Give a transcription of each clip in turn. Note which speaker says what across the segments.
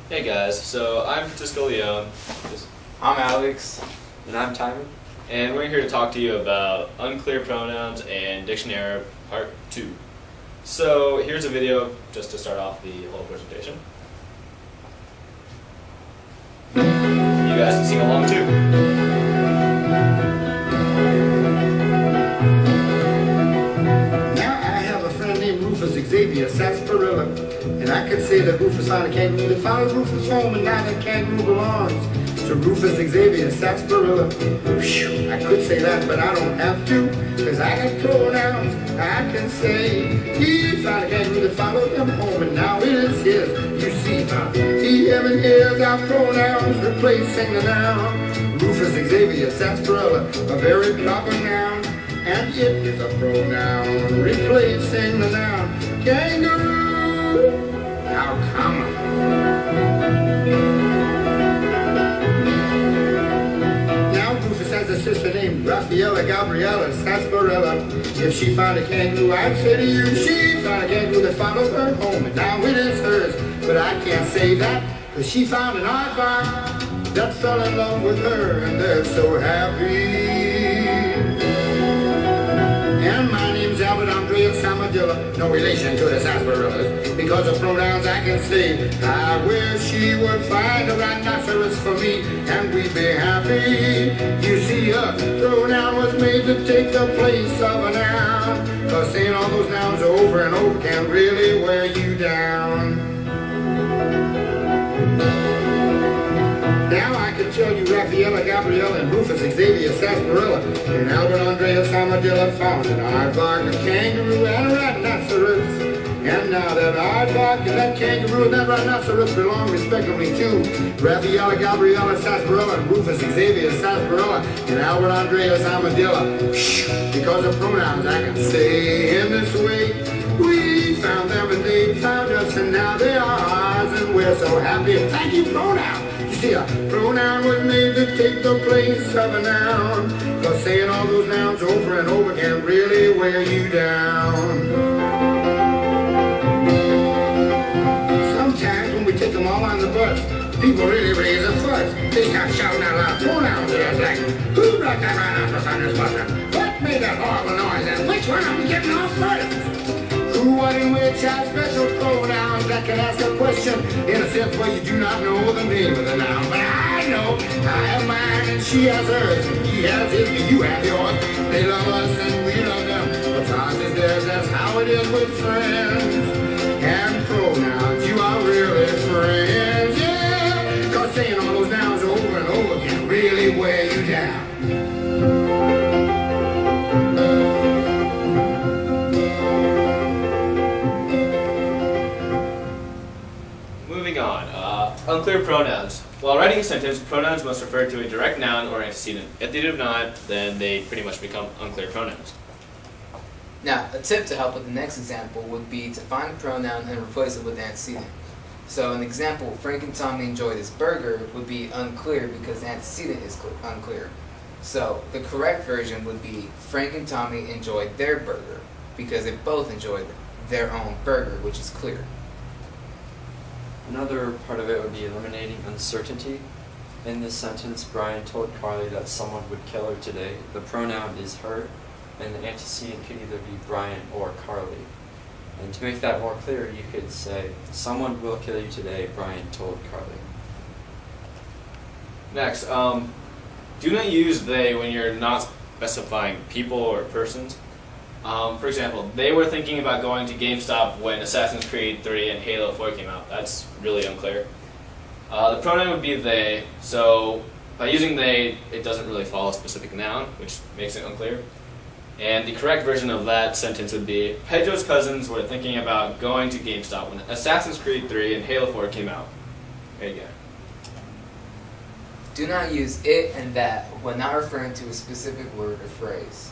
Speaker 1: Hey guys, so I'm Francisco Leon,
Speaker 2: I'm Alex.
Speaker 3: And I'm Timon.
Speaker 1: and we're here to talk to you about unclear pronouns and dictionary part 2. So here's a video just to start off the whole presentation. You guys can sing along too.
Speaker 4: Xavier, sarsaparilla. And I could say that Rufus found a kangaroo that followed Rufus home, and now that kangaroo belongs to Rufus Xavier, sarsaparilla. Whew, I could say that, but I don't have to, because I got pronouns I can say. He found a kangaroo that followed him home, and now it is his. You see, he, him, and his are pronouns replacing the noun. Rufus Xavier, sarsaparilla, a very proper noun. And it is a pronoun replacing the noun kangaroo. How come? Now Rufus has a sister named Rafaela Gabriela Sarsaparilla. If she found a kangaroo, I'd say to you, she found a kangaroo that followed her home, and now it is hers. But I can't say that, because she found an aardvark that fell in love with her, and they're so happy. And my name's Albert Andreas Samadilla, no relation to the sarsaparillas. Because of pronouns I can say, I wish she would find a rhinoceros for me, and we'd be happy. You see, a pronoun was made to take the place of a noun, cause saying all those nouns over and over can really wear you down. Now I can tell you Rafaela Gabriela and Rufus Xavier sarsaparilla and Albert Andreas Armadillo found an aardvark, a kangaroo, and a rhinoceros. And now that aardvark and that kangaroo and that rhinoceros belong respectively to Rafaela Gabriela sarsaparilla and Rufus Xavier sarsaparilla and Albert Andreas Armadillo. Because of pronouns I can say in this way, we found them and they found us, and now they are ours, and we're so happy. Thank you, pronoun. You see, a pronoun was made to take the place of a noun, cause saying all those nouns over and over can really wear you down. Sometimes when we take them all on the bus, people really raise a fuss. They start shouting out loud pronouns at us like, who brought that rhinoceros on this bus? What made that horrible noise? And which one are we getting off first? Who, what, and which have special pronouns that can ask a question in a sense where you do not know the name of the noun. But I know, I have mine and she has hers, he has his and you have yours. They love us and we love them, but ours is theirs, that's how it is with friends. And pronouns, you are really friends, yeah, cause saying all those nouns over and over can really wear you down.
Speaker 1: Unclear pronouns. While writing a sentence, pronouns must refer to a direct noun or antecedent. If they do not, then they pretty much become unclear pronouns.
Speaker 2: Now, a tip to help with the next example would be to find a pronoun and replace it with the antecedent. So an example, Frank and Tommy enjoyed this burger, would be unclear because the antecedent is unclear. So the correct version would be Frank and Tommy enjoyed their burger because they both enjoyed their own burger, which is clear.
Speaker 3: Another part of it would be eliminating uncertainty. In this sentence, Brian told Carly that someone would kill her today. The pronoun is her, and the antecedent could either be Brian or Carly. And to make that more clear, you could say, someone will kill you today, Brian told Carly.
Speaker 1: Next, do not use they when you're not specifying people or persons. For example, they were thinking about going to GameStop when Assassin's Creed 3 and Halo 4 came out. That's really unclear. The pronoun would be they, so by using they, it doesn't really follow a specific noun, which makes it unclear. And the correct version of that sentence would be, Pedro's cousins were thinking about going to GameStop when Assassin's Creed 3 and Halo 4 came out. There you go.
Speaker 2: Do not use it and that when not referring to a specific word or phrase.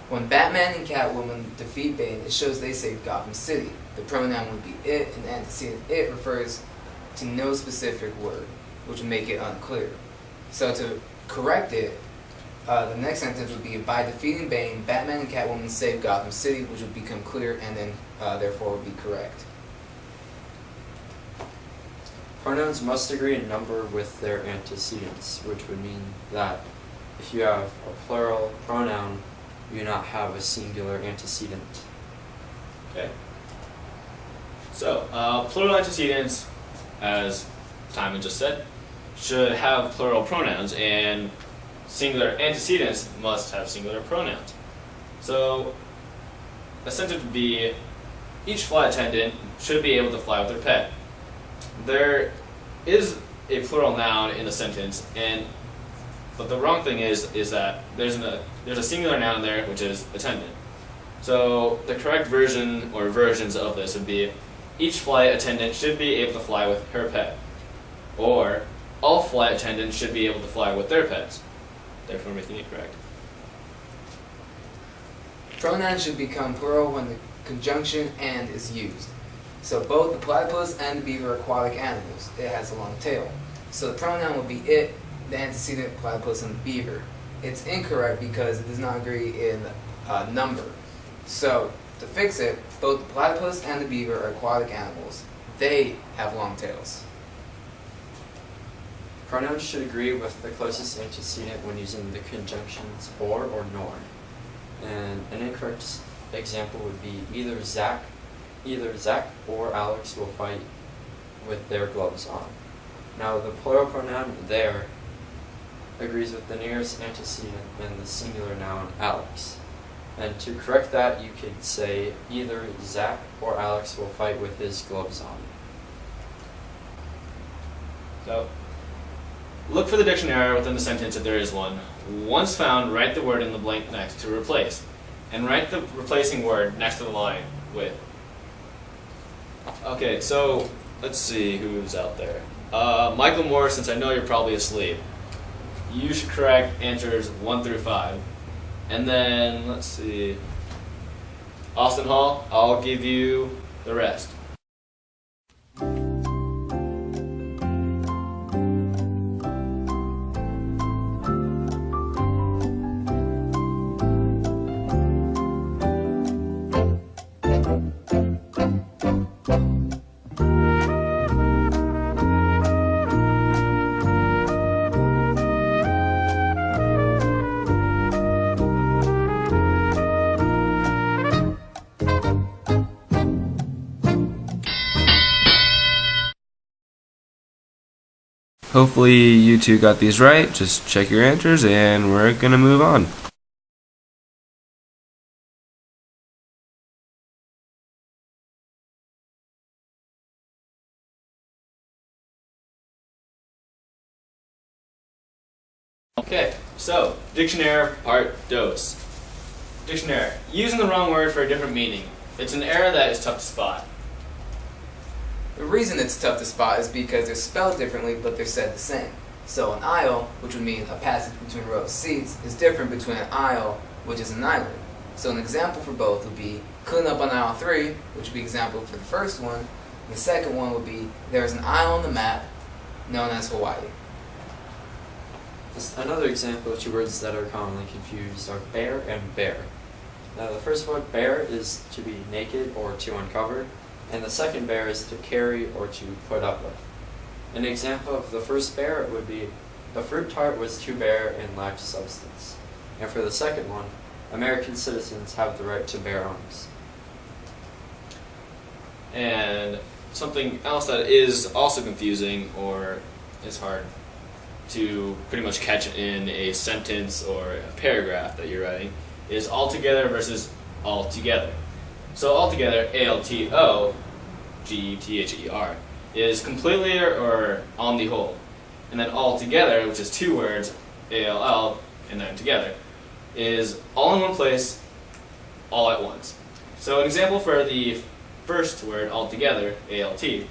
Speaker 2: When Batman and Catwoman defeat Bane, it shows they saved Gotham City. The pronoun would be it, and the antecedent it refers to no specific word, which would make it unclear. So to correct it, the next sentence would be, by defeating Bane, Batman and Catwoman saved Gotham City, which would become clear and then therefore would be correct.
Speaker 3: Pronouns must agree in number with their antecedents, which would mean that if you have a plural pronoun, you do not have a singular antecedent.
Speaker 1: Okay. So, plural antecedents, as Simon just said, should have plural pronouns, and singular antecedents must have singular pronouns. So, a sentence would be, each flight attendant should be able to fly with their pet. There is a plural noun in the sentence, but the wrong thing is that there's a singular noun there, which is attendant. So the correct version or versions of this would be, each flight attendant should be able to fly with her pet, or all flight attendants should be able to fly with their pets, therefore making it correct.
Speaker 2: Pronouns should become plural when the conjunction "and" is used. So both the platypus and the beaver are aquatic animals. It has a long tail. So the pronoun would be it, the antecedent, platypus, and the beaver. It's incorrect because it does not agree in number. So to fix it, both the platypus and the beaver are aquatic animals. They have long tails.
Speaker 3: Pronouns should agree with the closest antecedent when using the conjunctions or nor. And an incorrect example would be either Zach or Alex will fight with their gloves on. Now the plural pronoun there agrees with the nearest antecedent and the singular noun Alex. And to correct that, you could say either Zach or Alex will fight with his gloves on.
Speaker 1: So, look for the dictionary within the sentence if there is one. Once found, write the word in the blank next to replace, and write the replacing word next to the line with. Okay, so let's see who's out there. Michael Moore, since I know you're probably asleep, you should correct answers 1 through 5. And then, let's see, Austin Hall, I'll give you the rest. Hopefully you two got these right. Just check your answers and we're gonna move on. Okay, so dictionary part dos. Dictionary. Using the wrong word for a different meaning. It's an error that is tough to spot.
Speaker 2: The reason it's tough to spot is because they're spelled differently, but they're said the same. So an aisle, which would mean a passage between rows of seats, is different between an aisle, which is an island. So an example for both would be clean up on aisle 3, which would be example for the first one. And the second one would be there is an isle on the map known as Hawaii.
Speaker 3: Another example of two words that are commonly confused are bear and bear. Now the first word bear is to be naked or to uncover, and the second bear is to carry or to put up with. An example of the first bear would be, the fruit tart was too bare and lacked substance. And for the second one, American citizens have the right to bear arms.
Speaker 1: And something else that is also confusing or is hard to pretty much catch in a sentence or a paragraph that you're writing is altogether versus altogether. So altogether, A-L-T-O-G-E-T-H-E-R, is completely or on the whole. And then altogether, which is two words, A-L-L, and then together, is all in one place, all at once. So an example for the first word, altogether, A-L-T,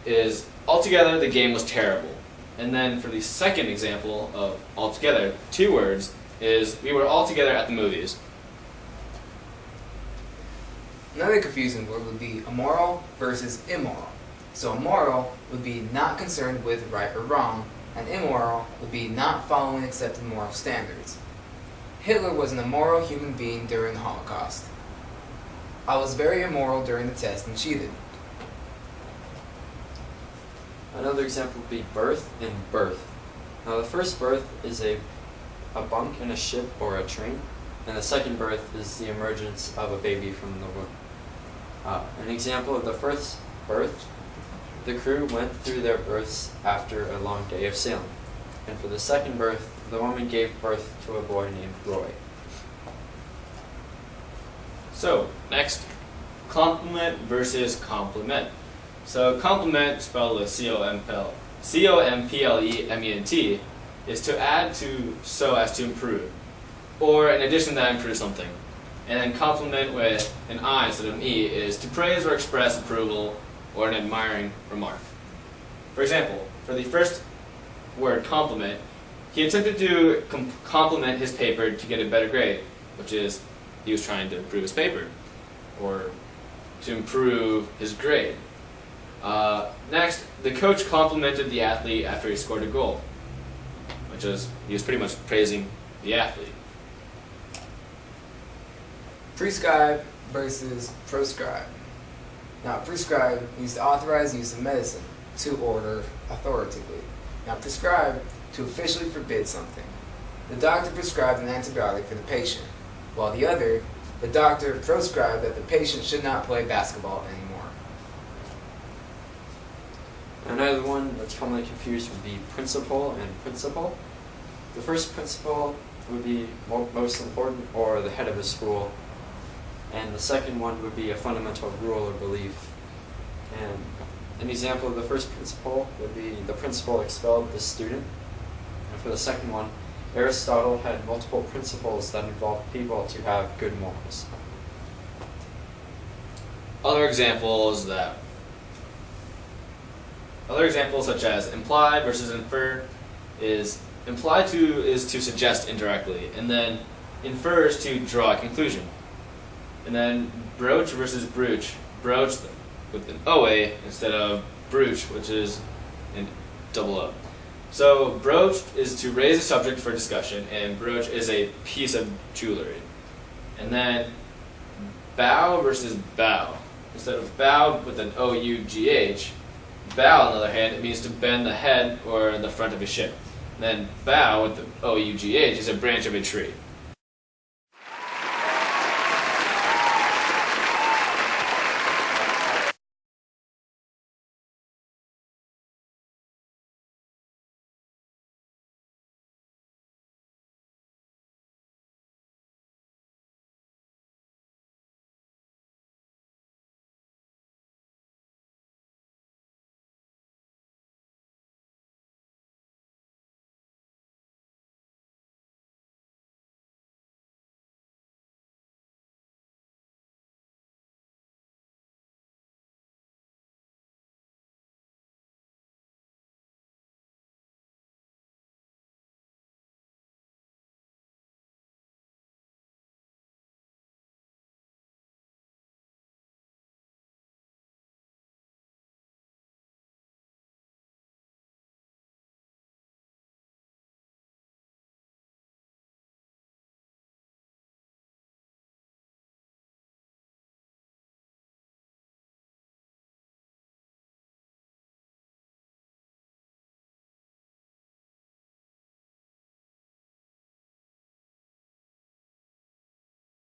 Speaker 1: is altogether the game was terrible. And then for the second example of altogether, two words, is we were all together at the movies.
Speaker 2: Another confusing word would be immoral versus immoral. So immoral would be not concerned with right or wrong, and immoral would be not following accepted moral standards. Hitler was an immoral human being during the Holocaust. I was very immoral during the test and cheated.
Speaker 3: Another example would be birth and birth. Now the first birth is a bunk in a ship or a train, and the second birth is the emergence of a baby from the womb. An example of the first birth, the crew went through their berths after a long day of sailing. And for the second birth, the woman gave birth to a boy named Roy.
Speaker 1: So, next, complement versus complement. So, complement, spelled with C-O-M-P-L-E-M-E-N-T, is to add to so as to improve, or in addition to that, improve something. And then complement with an I instead of an E is to praise or express approval or an admiring remark. For example, for the first word, compliment, he attempted to compliment his paper to get a better grade, which is he was trying to improve his paper, or to improve his grade. Next, the coach complimented the athlete after he scored a goal, which is he was pretty much praising the athlete.
Speaker 2: Prescribe versus proscribe. Now, prescribe means to authorize use of medicine, to order authoritatively. Now, prescribe, to officially forbid something. The doctor prescribed an antibiotic for the patient, while the doctor proscribed that the patient should not play basketball anymore.
Speaker 3: Another one that's commonly confused would be principle and principal. The first principal would be most important, or the head of a school, and the second one would be a fundamental rule or belief. And an example of the first principle would be the principal expelled the student. And for the second one, Aristotle had multiple principles that involved people to have good morals.
Speaker 1: Other examples such as imply versus infer is imply is to suggest indirectly, and then infer is to draw a conclusion. And then broach versus brooch, broach with an OA instead of brooch, which is an double O. So broach is to raise a subject for discussion, and brooch is a piece of jewelry. And then bow versus bow. Instead of bow with an O-U-G-H, bow on the other hand, it means to bend the head or the front of a ship. And then bow with the O-U-G-H is a branch of a tree.